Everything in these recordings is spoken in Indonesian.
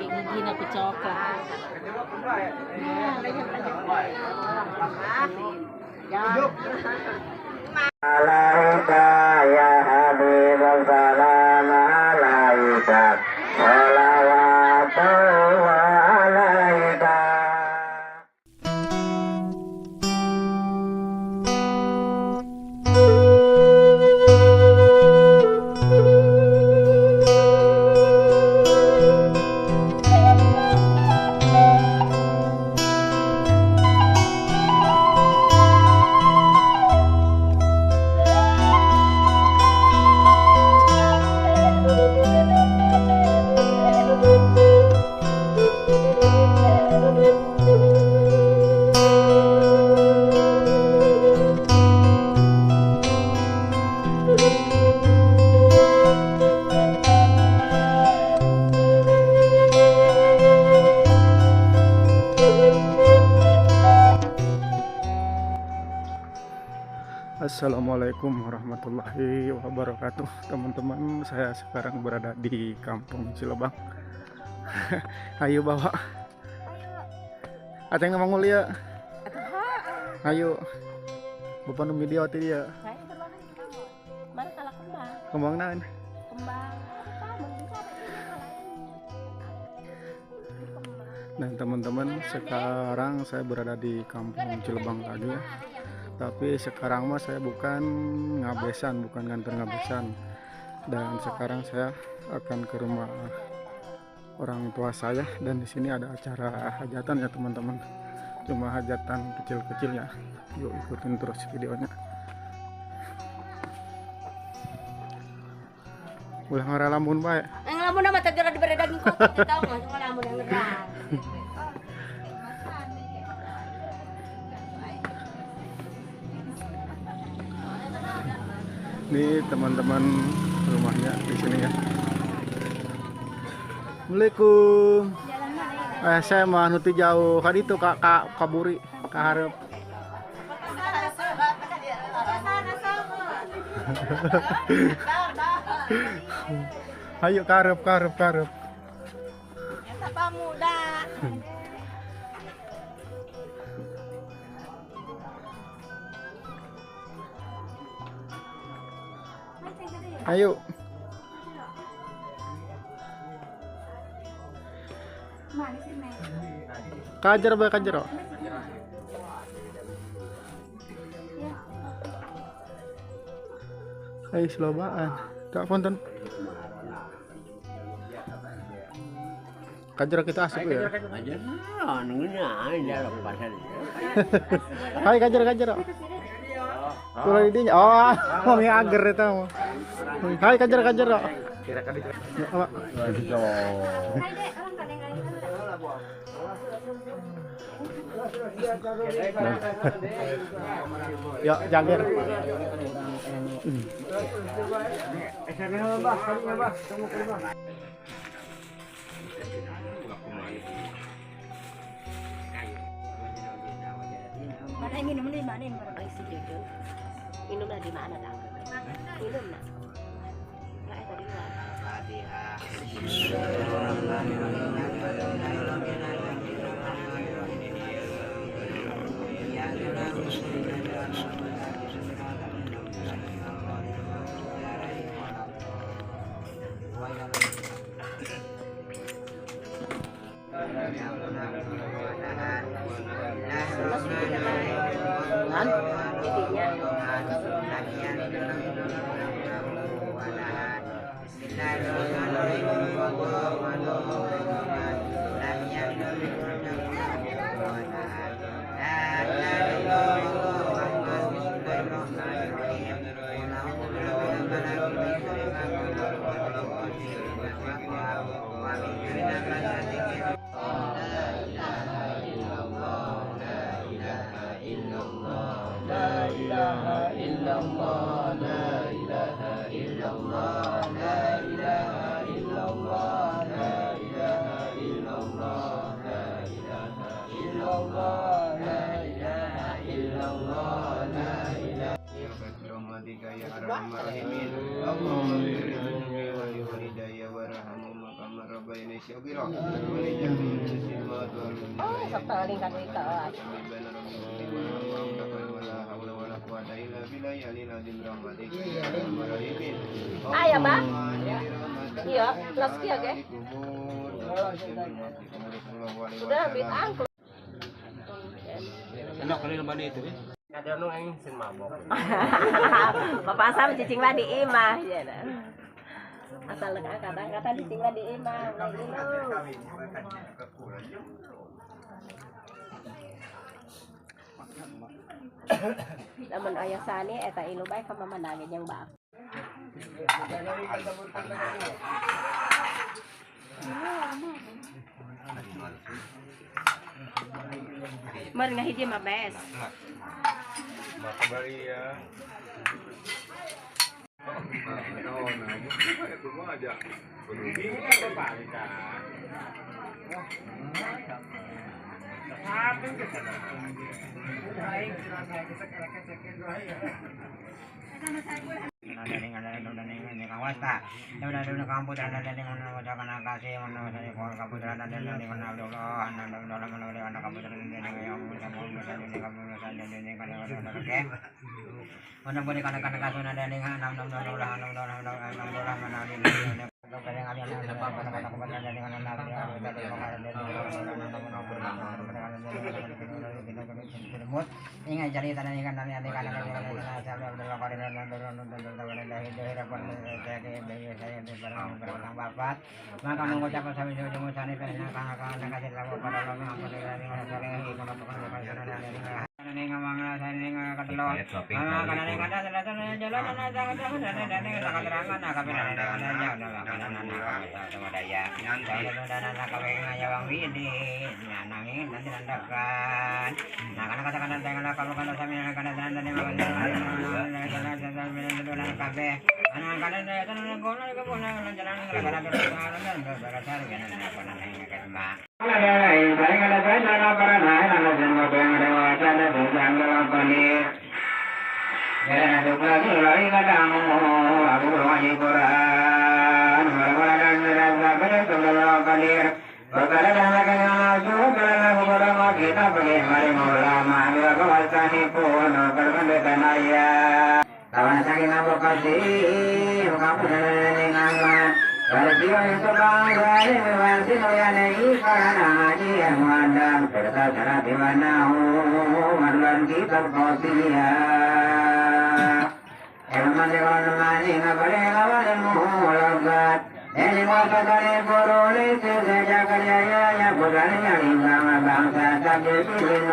Gigi na coklat. Alaika ya Habib salam alaika salawatu alaika. Assalamualaikum warahmatullahi wabarakatuh, teman-teman. Saya sekarang berada di Kampung Cilebang. Ayo bawa. Ada yang ngomong lihat. Ayo. Bapak nu video tadi dia. Mana kalah kembang? Kembang naon? Kembang. Nah, teman-teman, sekarang saya berada di Kampung Cilebang lagi ya. Tapi sekarang mah saya bukan ngabesan, bukan nganter ngabesan. Dan sekarang saya akan ke rumah orang tua saya, dan di sini ada acara hajatan ya teman-teman. Cuma hajatan kecil-kecilnya. Yuk ikutin terus videonya. Ulah ngaralamun bae. Ngalamun nama tegera diberi daging kotor, tahu nggak? Ngalamun yang ngeran. Ini teman-teman rumahnya di sini ya. Assalamualaikum. Saya mah nuti jauh kan itu kak kaburi kaharep. Ayo karep. Eta pamuda. Ayo. Kajar bae kajar. Ayo selobaan. Tak ponten. Kajar kita asik ya. Hai kajar. Kulo di dinya. Oh, mami ager eta mah. Hai kajar. Ya, jager. Mana minum di mana yang barang isi jojo? Minumnya di mana dah? Minumnya. Enggak tadi luar. Bismillahirrahmanirrahim. Allahumma ighfirli wa li walidayya warhamhuma kama rabbayani shaghira. Wa li jami'il muslimat wal muslimin. Sakto lingkan ito. Ay, ba? Iya, plus kia ke? Sudah bitang. Enak kali leban itu ya. Ada nong yang sin mabok. Bapak Sam cicing lah di imah ya. Asal kadang-kadang cicing lah di imah. Namun ayah sani eta ilubay ka mamanagin yang bak. Mer nga hiji mabes. Makabaria. Ingat cerita dan ikan dan bapak maka mengucapkan sampai ujung sana karena kasih lagu pada kawan saking avokasi, kamu dan aman. Kalau dia itu bangga, masih loyane karena haji yang mandang serta cara di mana manulan kita kosia. Elman dewan mani ngabare lawan mulogat. Ini waktu dari boroli sejak kerjanya yang bukan yang ingkang bangsa tapi pilih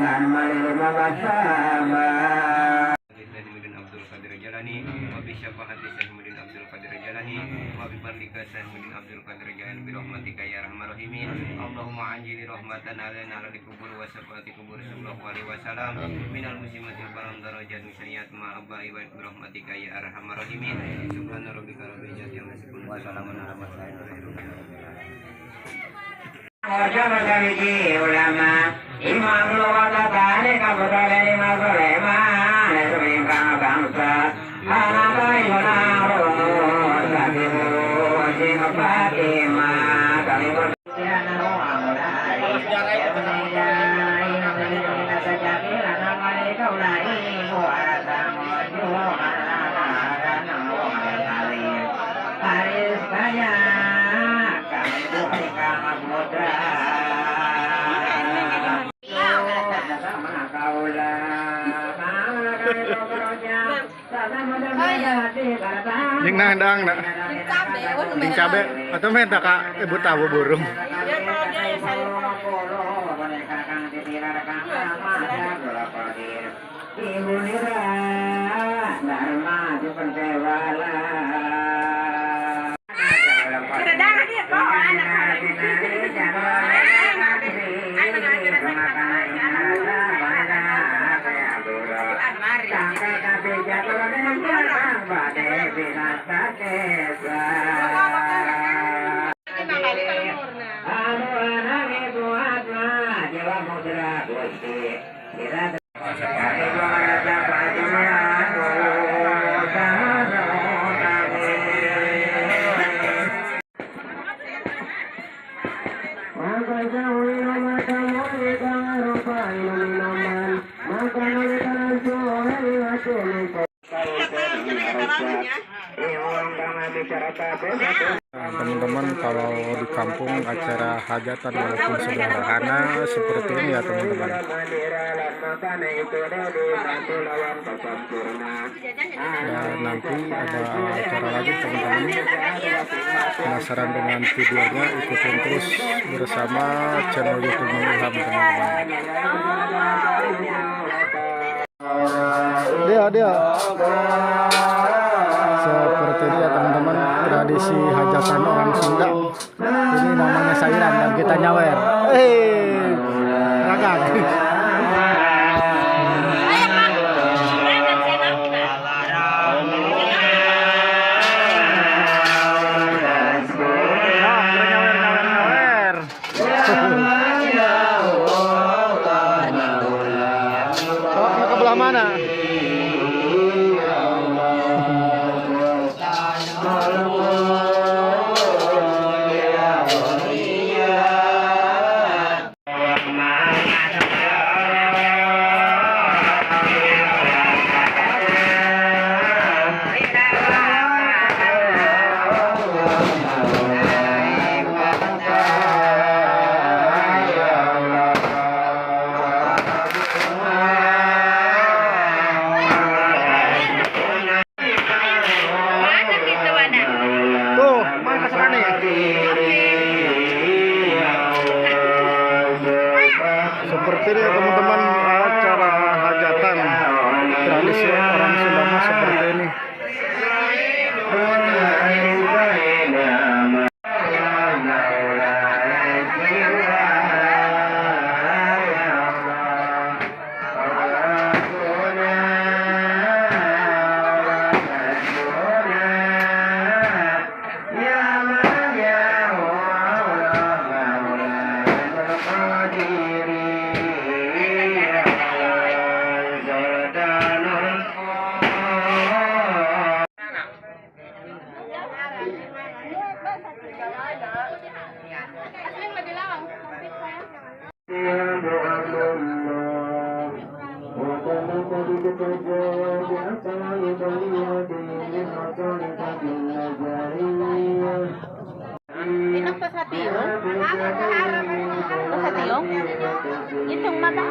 dan menerima bersama. Wabi syafahati Syahmuddin Abdul Qadir Jalani wabi fadlika Syahmuddin Abdul Qadir Jalani bi rahmatika ya arhamar rahimin. Allahumma anjili rahmatan alaina ala kubur wa safati kubur sallallahu alaihi wasallam minal muslimatil baram darajat syariat ma abai wa bi rahmatika ya arhamar rahimin. Subhana rabbika rabbil izzati amma yasifun wa salamun ala mursalin. Wajah dari ulama imam luwata tani kabudaya imam Sulaiman sebingkang bangsa anak ayuna rumus sabimu jing Fatimah kami bersiana amulai amulai namanya sajaki lana kali kaulai muasa mojo alana namo kali haris banyak kami berikan mudra Jeung nandang na. Jeung cabe atau menta ka ibu tahu burung. Ibu nira dharma dipencewala. Kedatangan dia kok anak-anak. Kita Teman-teman, kalau di kampung acara hajatan walaupun sederhana seperti ini ya teman-teman. Dan nanti ada acara lagi teman-teman. Penasaran dengan videonya, ikutin terus bersama channel YouTube Ilham teman-teman. Dia seperti ini ya teman-teman, tradisi hajatan orang Sunda. Ini namanya sayuran dan kita nyawer. Ragang. Ke belah mana? Seperti ini ya teman-teman, acara hajatan tradisi orang Sunda mah seperti ini. Pinang pasatiyong? Pasatiyong? Itong mata?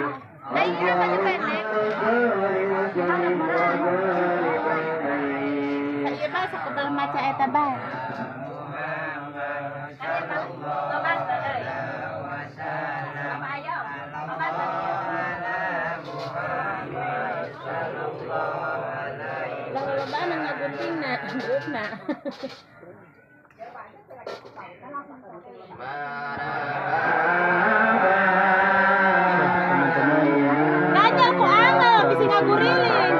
Ay, apa yung pwede? Sa iyo ba, sa kubal macha eta ba? Lalo-laba nang nagunting na, buot na. Nanya ko ano, bisi ngagurilin.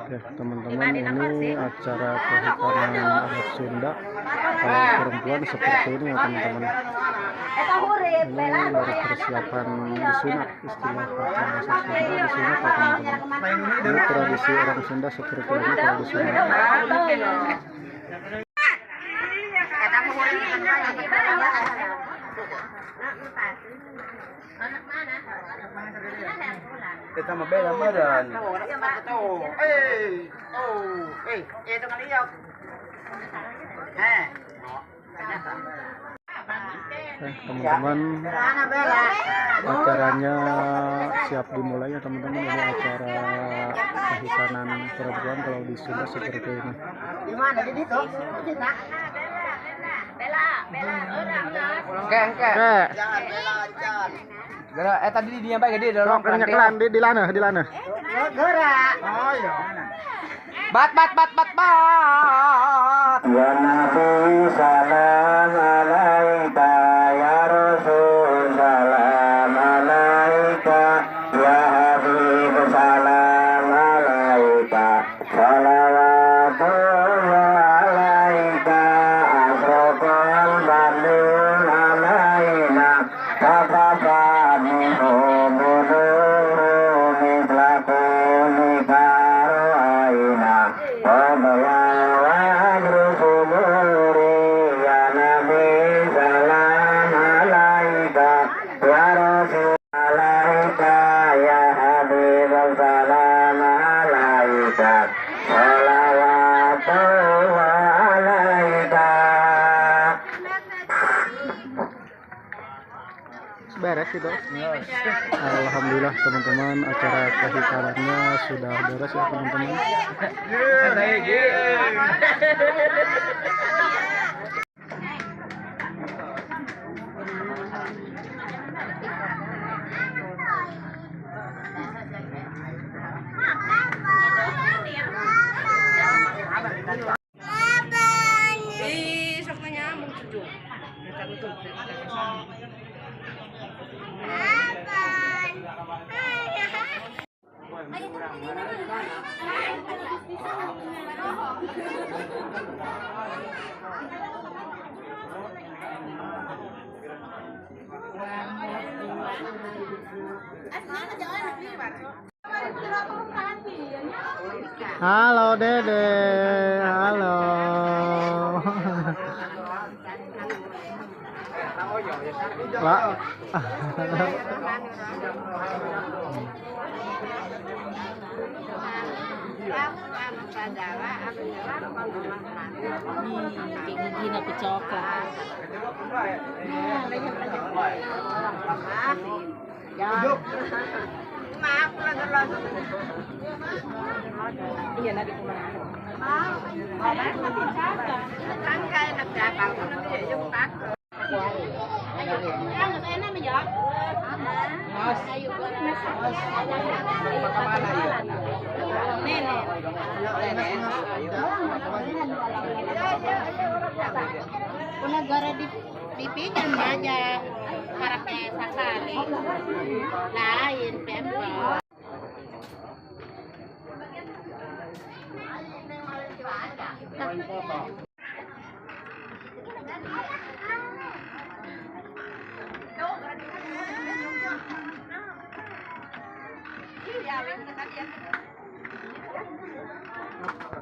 Ya teman-teman, ini acara kehutanan adat Sunda kalau perempuan seperti ini ya teman-teman. Ini dari persiapan disunat, istilah bahasa Sunda disunat ya teman-teman. Ini tradisi orang Sunda seperti ini kalau disunat. Kita mah beda badan. Teman-teman, acaranya siap dimulai ya teman-teman. Ini acara kehitanan perempuan kalau di Sunda seperti ini. Gara tadi di nyampe gede dalam Kelan di lana. Oh iya. Bat. Ya Nabi salam alaika, ya Rasul salam alaika, ya Habib salam alaika, salawatullah alaika, asrokal bandul alaina, tatapani hubuduru mitlakuni karoaina, wabayawan rusumuri, ya Nabi salam alaika, ya Rasul alaika, ya Habib salam alaika, salawatullah alaika. Beres itu. Alhamdulillah teman-teman, acara kehitanannya sudah beres ya teman-teman. Halo Dede, halo. Pak. Gini aku coklat. Iya nanti kemana? Negara dipinjam aja karakter sekali lain pemprov.